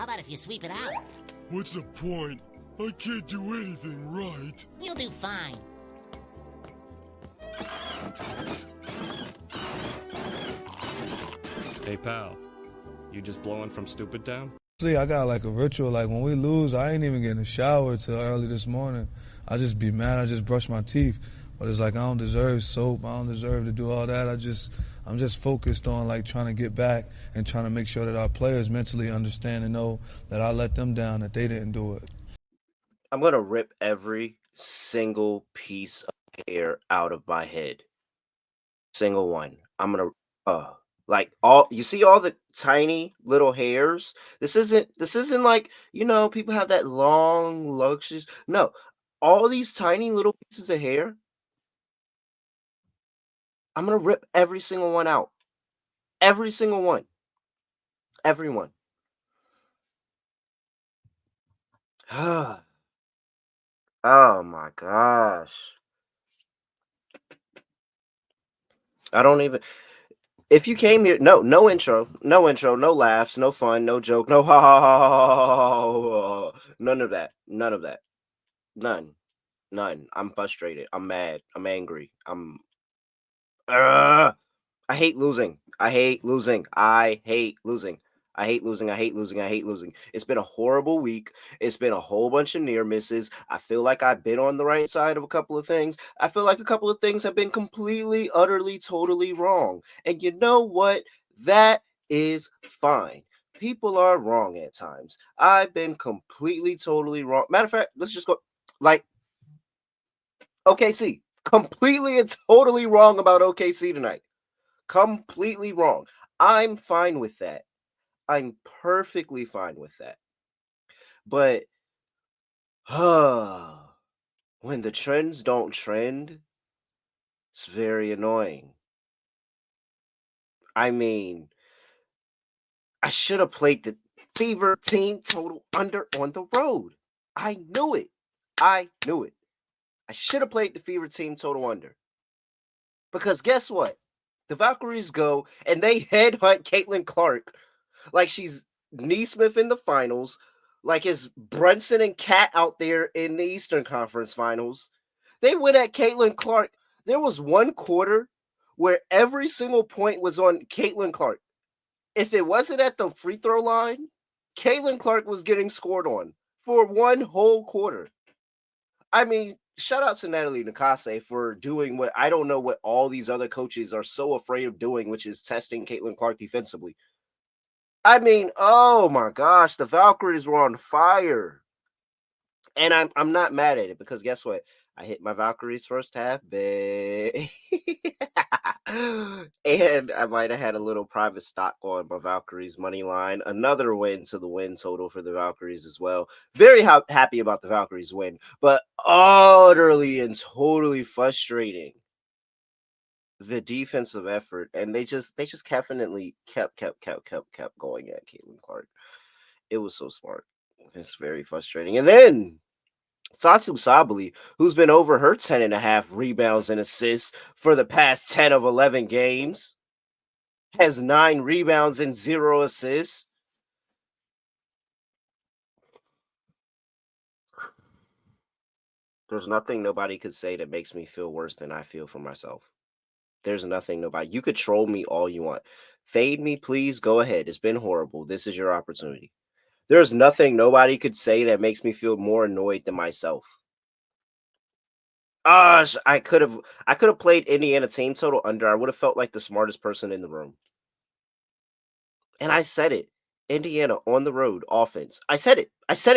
about if you sweep it out? What's the point? I can't do anything right. You'll do fine. Hey, pal. You just blowing from Stupid Town? See, I got like a ritual. Like when we lose, I ain't even getting a shower till early this morning. I just be mad. I just brush my teeth. But it's like I don't deserve soap. I don't deserve to do all that. I'm just focused on like trying to get back and trying to make sure that our players mentally understand and know that I let them down, that they didn't do it. I'm going to rip every single piece of hair out of my head. Single one. I'm going to, like you see all the tiny little hairs. This isn't like, people have that long, luxurious. No, all these tiny little pieces of hair. I'm going to rip every single one out. Every single one. Everyone. Oh my gosh. I don't even. If you came here, no intro, no laughs, no fun, no joke, no ha ha ha ha ha, none of that, none. I'm frustrated. I'm mad. I'm angry. I hate losing. It's been a horrible week. It's been a whole bunch of near misses. I feel like I've been on the right side of a couple of things. I feel like a couple of things have been completely, utterly, totally wrong. And you know what? That is fine. People are wrong at times. I've been completely, totally wrong. Matter of fact, let's just go like OKC. Completely and totally wrong about OKC tonight. Completely wrong. I'm fine with that. I'm perfectly fine with that. But when the trends don't trend, it's very annoying. I mean, I should have played the Fever team total under on the road. I knew it. I should have played the Fever team total under. Because guess what? The Valkyries go and they headhunt Caitlin Clark like she's Neesmith in the finals, like it's Brunson and Kat out there in the Eastern Conference Finals. They went at Caitlin Clark. There was one quarter where every single point was on Caitlin Clark. If it wasn't at the free throw line, Caitlin Clark was getting scored on for one whole quarter. I mean, shout out to Natalie Nakase for doing what I don't know what all these other coaches are so afraid of doing, which is testing Caitlin Clark defensively. I mean, oh my gosh, the Valkyries were on fire. And I'm not mad at it because guess what? I hit my Valkyries first half, and I might have had a little private stock on my Valkyries money line. Another win to the win total for the Valkyries as well. Very happy about the Valkyries win, but utterly and totally frustrating. The defensive effort, and they just definitely kept going at Caitlin Clark. It was so smart. It's very frustrating. And then Satu Sabali, who's been over her 10.5 rebounds and assists for the past 10 of 11 games, has 9 rebounds and 0 assists. There's nothing nobody could say that makes me feel worse than I feel for myself. There's nothing nobody. You could troll me all you want. Fade me, please. Go ahead. It's been horrible. This is your opportunity. There's nothing nobody could say that makes me feel more annoyed than myself. Gosh, I could have played Indiana team total under. I would have felt like the smartest person in the room. And I said it. Indiana on the road offense. I said it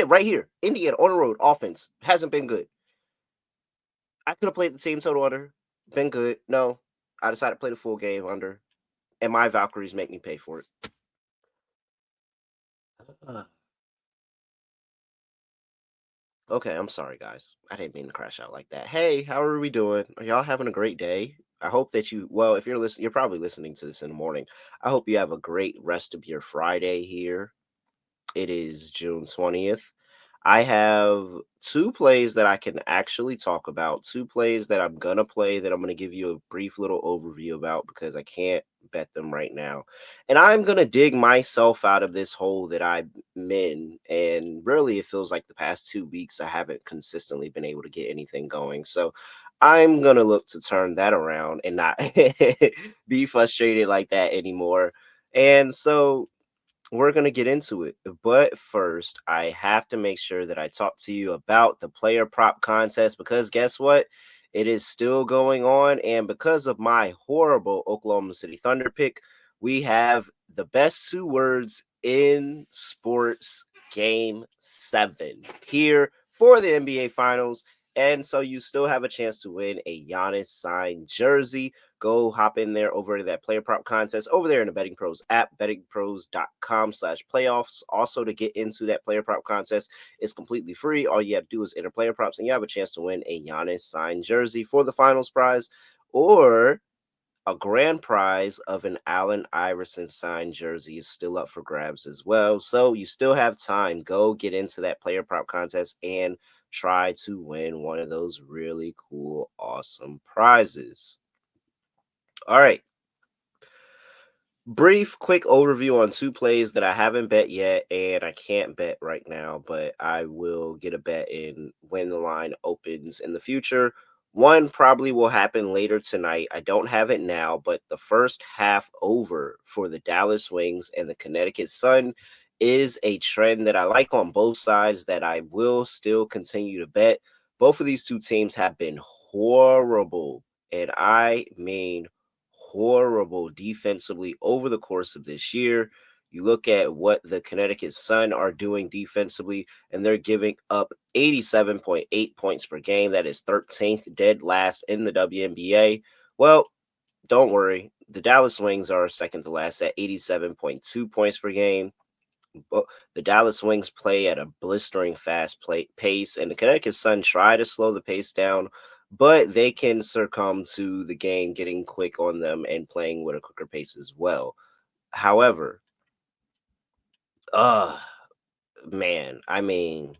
right here. Indiana on the road offense hasn't been good. I could have played the team total under. Been good. No. I decided to play the full game under. And my Valkyries make me pay for it. Okay, I'm sorry, guys. I didn't mean to crash out like that. Hey, how are we doing? Are y'all having a great day? I hope that if you're listening, you're probably listening to this in the morning. I hope you have a great rest of your Friday here. It is June 20th. I have two plays that I can actually talk about, two plays that I'm going to play that I'm going to give you a brief little overview about because I can't bet them right now. And I'm going to dig myself out of this hole that I'm in. And really, it feels like the past 2 weeks, I haven't consistently been able to get anything going. So I'm going to look to turn that around and not be frustrated like that anymore. And so we're going to get into it. But first, I have to make sure that I talk to you about the player prop contest because guess what? It is still going on. And because of my horrible Oklahoma City Thunder pick, we have the best 2 words in sports game 7 here for the NBA Finals. And so you still have a chance to win a Giannis signed jersey. Go hop in there over to that player prop contest over there in the Betting Pros app, bettingpros.com/playoffs. Also, to get into that player prop contest, it's completely free. All you have to do is enter player props, and you have a chance to win a Giannis signed jersey for the finals prize or a grand prize of an Allen Iverson signed jersey is still up for grabs as well. So you still have time. Go get into that player prop contest and try to win one of those really cool, awesome prizes. All right. Brief, quick overview on 2 plays that I haven't bet yet, and I can't bet right now, but I will get a bet in when the line opens in the future. One probably will happen later tonight. I don't have it now, but the first half over for the Dallas Wings and the Connecticut Sun is a trend that I like on both sides that I will still continue to bet. Both of these two teams have been horrible, and I mean horrible defensively over the course of this year. You look at what the Connecticut Sun are doing defensively, and they're giving up 87.8 points per game. That is 13th, dead last in the WNBA. Well, don't worry. The Dallas Wings are second to last at 87.2 points per game. The Dallas Wings play at a blistering fast pace, and the Connecticut Sun try to slow the pace down, but they can succumb to the game getting quick on them and playing with a quicker pace as well. However, uh man, I mean,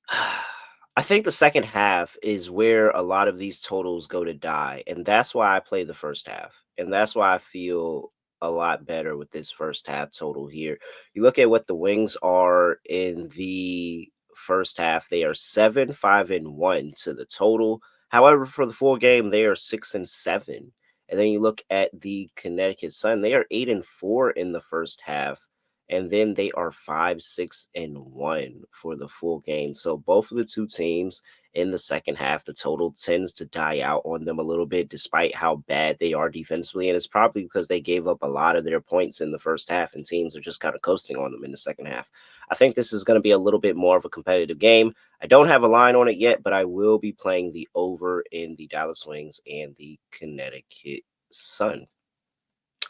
I think the second half is where a lot of these totals go to die, and that's why I play the first half, and that's why I feel a lot better with this first half total here. You look at what the Wings are in the first half; they are 7-5-1 to the total. However, for the full game, they are 6-7. And then you look at the Connecticut Sun; they are 8-4 in the first half, and then they are 5-6-1 for the full game. So both of the two teams in the second half, the total tends to die out on them a little bit, despite how bad they are defensively. And it's probably because they gave up a lot of their points in the first half, and teams are just kind of coasting on them in the second half. I think this is going to be a little bit more of a competitive game. I don't have a line on it yet, but I will be playing the over in the Dallas Wings and the Connecticut Sun.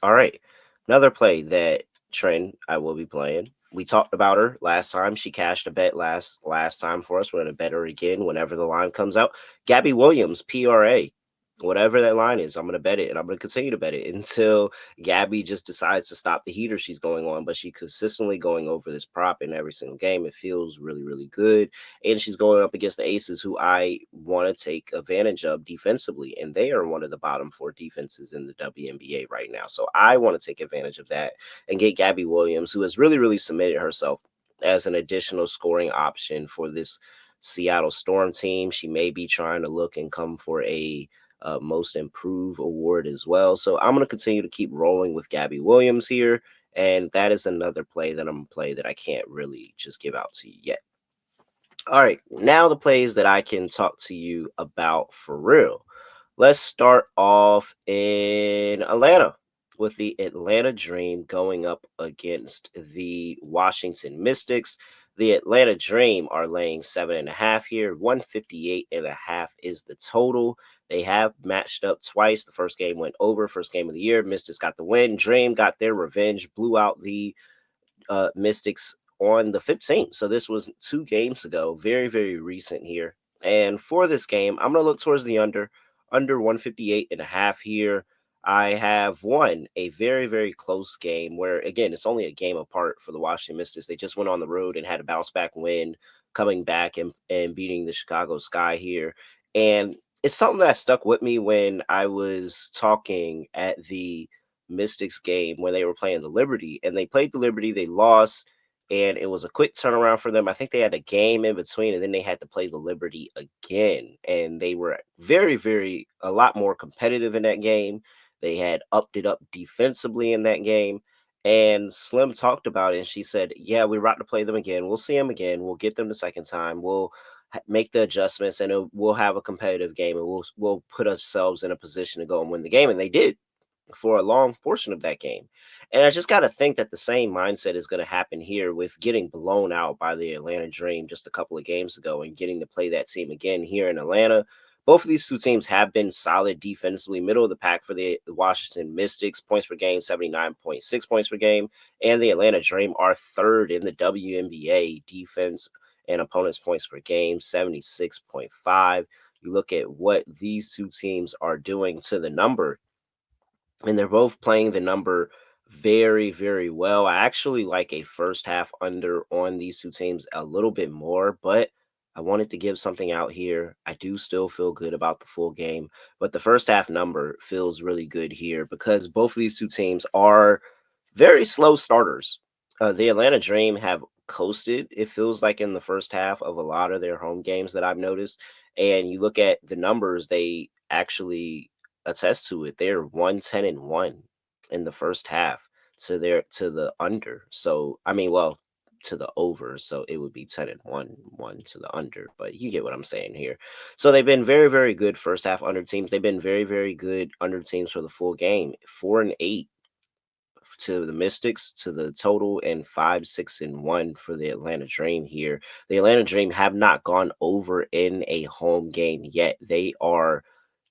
All right. Another play that trend I will be playing. We talked about her last time. She cashed a bet last time for us. We're going to bet her again whenever the line comes out. Gabby Williams, PRA. Whatever that line is, I'm going to bet it, and I'm going to continue to bet it until Gabby just decides to stop the heater she's going on. But she's consistently going over this prop in every single game. It feels really, really good. And she's going up against the Aces, who I want to take advantage of defensively. And they are one of the bottom 4 defenses in the WNBA right now. So I want to take advantage of that and get Gabby Williams, who has really, really submitted herself as an additional scoring option for this Seattle Storm team. She may be trying to look and come for a most improved award as well. So I'm going to continue to keep rolling with Gabby Williams here. And that is another play that I'm going to play that I can't really just give out to you yet. All right, now the plays that I can talk to you about for real. Let's start off in Atlanta with the Atlanta Dream going up against the Washington Mystics. The Atlanta Dream are laying 7.5 here. 158.5 is the total. They have matched up twice. The first game went over, first game of the year. Mystics got the win. Dream got their revenge, blew out the Mystics on the 15th. So this was 2 games ago. Very, very recent here. And for this game, I'm going to look towards the under 158.5 here. I have won a very, very close game where, again, it's only a game apart for the Washington Mystics. They just went on the road and had a bounce back win, coming back and beating the Chicago Sky here. And it's something that stuck with me when I was talking at the Mystics game when they were playing the Liberty, and they played the Liberty, they lost, and it was a quick turnaround for them. I think they had a game in between, and then they had to play the Liberty again, and they were very, very a lot more competitive in that game. They had upped it up defensively in that game. And Slim talked about it, and she said, "Yeah, we're about to play them again. We'll see them again. We'll get them the second time. We'll make the adjustments, and we'll have a competitive game, and we'll put ourselves in a position to go and win the game." And they did for a long portion of that game. And I just got to think that the same mindset is going to happen here with getting blown out by the Atlanta Dream just a couple of games ago and getting to play that team again here in Atlanta. Both of these two teams have been solid defensively, middle of the pack for the Washington Mystics. Points per game, 79.6 points per game. And the Atlanta Dream are third in the WNBA defense and opponents' points per game, 76.5. You look at what these two teams are doing to the number, and they're both playing the number very, very well. I actually like a first half under on these two teams a little bit more, but I wanted to give something out here. I do still feel good about the full game, but the first half number feels really good here because both of these two teams are very slow starters. The Atlanta Dream have coasted, it feels like, in the first half of a lot of their home games that I've noticed. And you look at the numbers, they actually attest to it. They're 1-10-1 in the first half to the under. So I mean, well, to the over. So it would be 10-1, one to the under. But you get what I'm saying here. So they've been very, very good first half under teams. They've been very, very good under teams for the full game. 4-8 to the Mystics to the total, and 5-6-1 for the Atlanta Dream here. The Atlanta Dream have not gone over in a home game yet. They are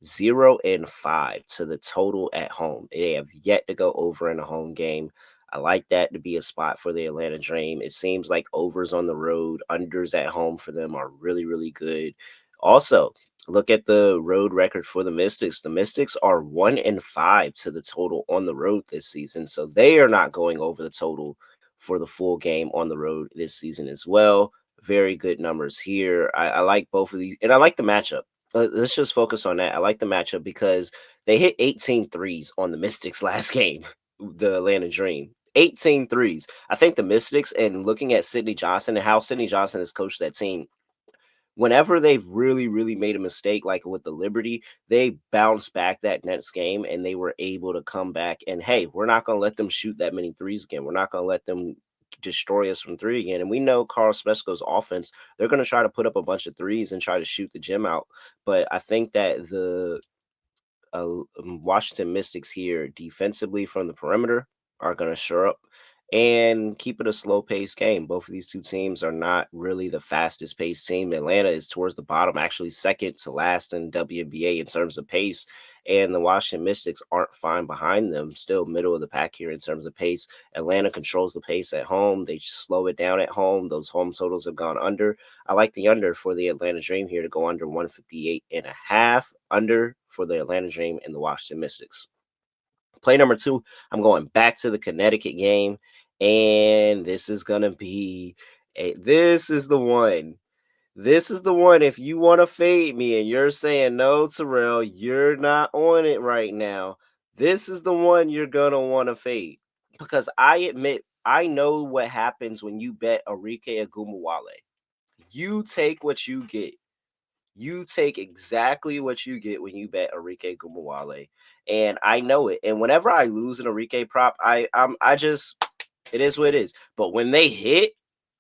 0-5 to the total at home. They have yet to go over in a home game. I like that to be a spot for the Atlanta Dream. It seems like overs on the road, unders at home for them are really, really good. Also, look at the road record for the Mystics. The Mystics are 1-5 to the total on the road this season. So they are not going over the total for the full game on the road this season as well. Very good numbers here. I like both of these, and I like the matchup. Let's just focus on that. I like the matchup because they hit 18 threes on the Mystics last game, the Atlanta Dream. 18 threes. I think the Mystics, and looking at Sidney Johnson and how Sidney Johnson has coached that team, whenever they've really, really made a mistake, like with the Liberty, they bounced back that next game and they were able to come back and, hey, we're not going to let them shoot that many threes again. We're not going to let them destroy us from three again. And we know Carl Smesco's offense, they're going to try to put up a bunch of threes and try to shoot the gym out. But I think that the Washington Mystics here defensively from the perimeter are going to shore up and keep it a slow-paced game. Both of these two teams are not really the fastest-paced team. Atlanta is towards the bottom, actually second to last in WNBA in terms of pace, and the Washington Mystics aren't fine behind them, still middle of the pack here in terms of pace. Atlanta controls the pace at home. They slow it down at home. Those home totals have gone under. I like the under for the Atlanta Dream here to go under 158.5, under for the Atlanta Dream and the Washington Mystics. Play number 2, I'm going back to the Connecticut game. And this is going to be this is the one. This is the one. If you want to fade me and you're saying, no, Terrell, you're not on it right now, this is the one you're going to want to fade. Because I admit, I know what happens when you bet Arike Ogunbowale. You take what you get. You take exactly what you get when you bet Arike Ogunbowale. And I know it. And whenever I lose an Arike prop, I just, it is what it is. But when they hit,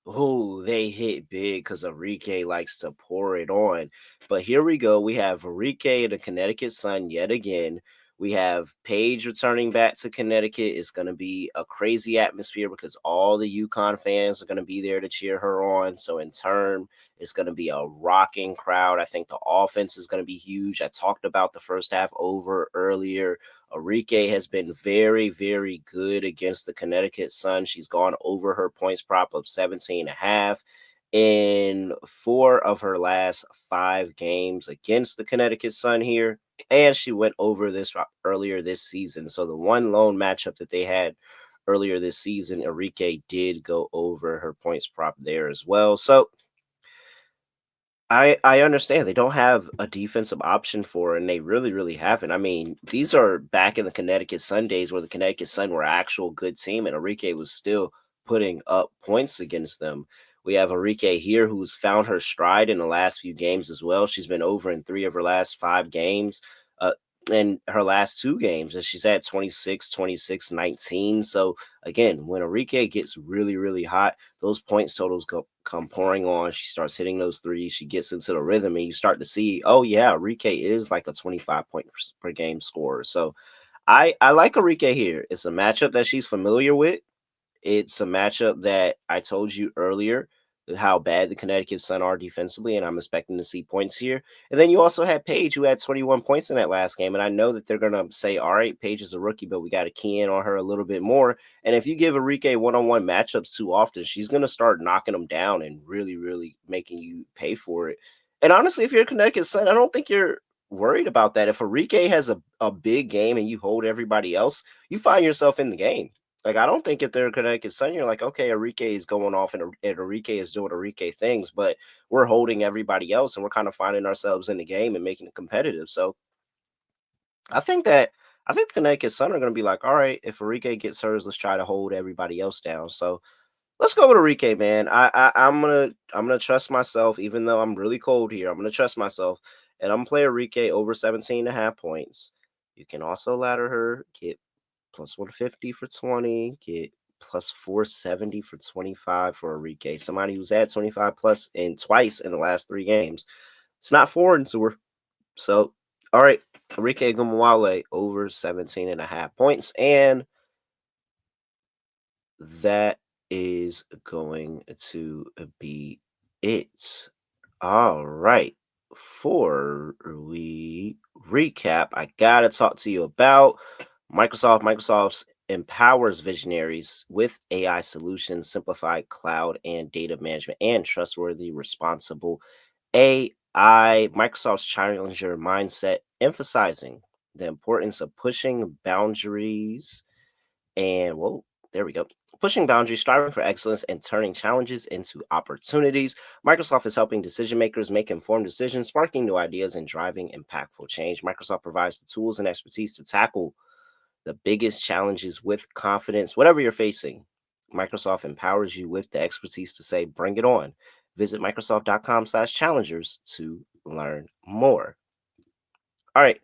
they hit big because Arike likes to pour it on. But here we go. We have Arike and the Connecticut Sun yet again. We have Paige returning back to Connecticut. It's going to be a crazy atmosphere because all the UConn fans are going to be there to cheer her on. So in turn, it's going to be a rocking crowd. I think the offense is going to be huge. I talked about the first half over earlier. Arike has been very, very good against the Connecticut Sun. She's gone over her points prop of 17.5. in 4 of her last 5 games against the Connecticut Sun here. And she went over this earlier this season. So the one lone matchup that they had earlier this season, Arike did go over her points prop there as well. So I understand they don't have a defensive option for her, and they really, really haven't. I mean, these are back in the Connecticut Sun days where the Connecticut Sun were an actual good team, and Arike was still putting up points against them. We have Arike here who's found her stride in the last few games as well. She's been over in 3 of her last 5 games. In her last 2 games, and she's at 26, 26, 19. So again, when Arike gets really, really hot, those points totals come pouring on. She starts hitting those threes. She gets into the rhythm, and you start to see, oh yeah, Arike is like a 25 point per game scorer. So I like Arike here. It's a matchup that she's familiar with. It's a matchup that I told you earlier how bad the Connecticut Sun are defensively, and I'm expecting to see points here. And then you also had Paige, who had 21 points in that last game. And I know that they're going to say, all right, Paige is a rookie, but we got to key in on her a little bit more. And if you give Arike one-on-one matchups too often, she's going to start knocking them down and really, really making you pay for it. And honestly, if you're a Connecticut Sun, I don't think you're worried about that. If Arike has a big game and you hold everybody else, you find yourself in the game. Like, I don't think if they're a Connecticut Sun, you're like, okay, Arike is going off and Arike is doing Arike things, but we're holding everybody else and we're kind of finding ourselves in the game and making it competitive. So I think Connecticut Sun are going to be like, all right, if Arike gets hers, let's try to hold everybody else down. So let's go with Arike, man. I'm gonna trust myself, even though I'm really cold here. I'm gonna trust myself, and I'm gonna play Arike over 17.5 points. You can also ladder her, get plus 150 for 20, get plus 470 for 25 for Arike. Somebody who's had 25 plus in twice in the last 3 games. It's not foreign to her. So, all right, Arike Ogunbowale over 17.5 points. And that is going to be it. All right. Before we recap, I got to talk to you about Microsoft empowers visionaries with AI solutions, simplified cloud and data management, and trustworthy, responsible AI. Microsoft's challenger mindset, emphasizing the importance of pushing boundaries and, whoa, there we go. Pushing boundaries, striving for excellence, and turning challenges into opportunities. Microsoft is helping decision makers make informed decisions, sparking new ideas, and driving impactful change. Microsoft provides the tools and expertise to tackle the biggest challenges with confidence. Whatever you're facing, Microsoft empowers you with the expertise to say, bring it on. Visit Microsoft.com/challengers to learn more. All right,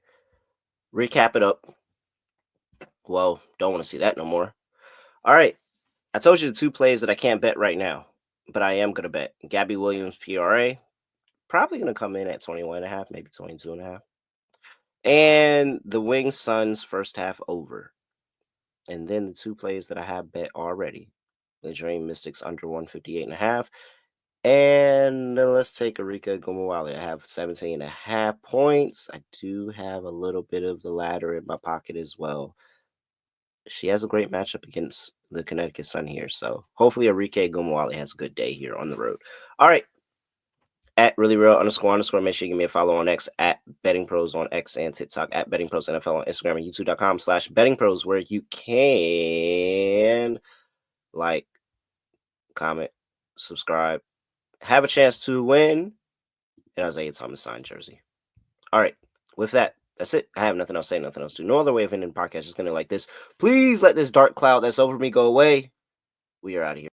recap it up. Well, don't want to see that no more. All right, I told you the 2 plays that I can't bet right now, but I am going to bet. Gabby Williams, PRA, probably going to come in at 21.5, maybe 22.5. And the Wings Suns first half over. And then the 2 plays that I have bet already. The Dream Mystics under 158.5. And let's take Arike Ogunbowale. I have 17.5 points. I do have a little bit of the ladder in my pocket as well. She has a great matchup against the Connecticut Sun here. So hopefully Arike Ogunbowale has a good day here on the road. All right. At @reallyreal__. Make sure you give me a follow on X at BettingPros on X and TikTok at BettingPros NFL on Instagram and YouTube.com/BettingPros, where you can like, comment, subscribe, have a chance to win an Isaiah Thomas signed jersey. All right. With that, that's it. I have nothing else to say, nothing else to do. No other way of ending the podcast is going to like this. Please let this dark cloud that's over me go away. We are out of here.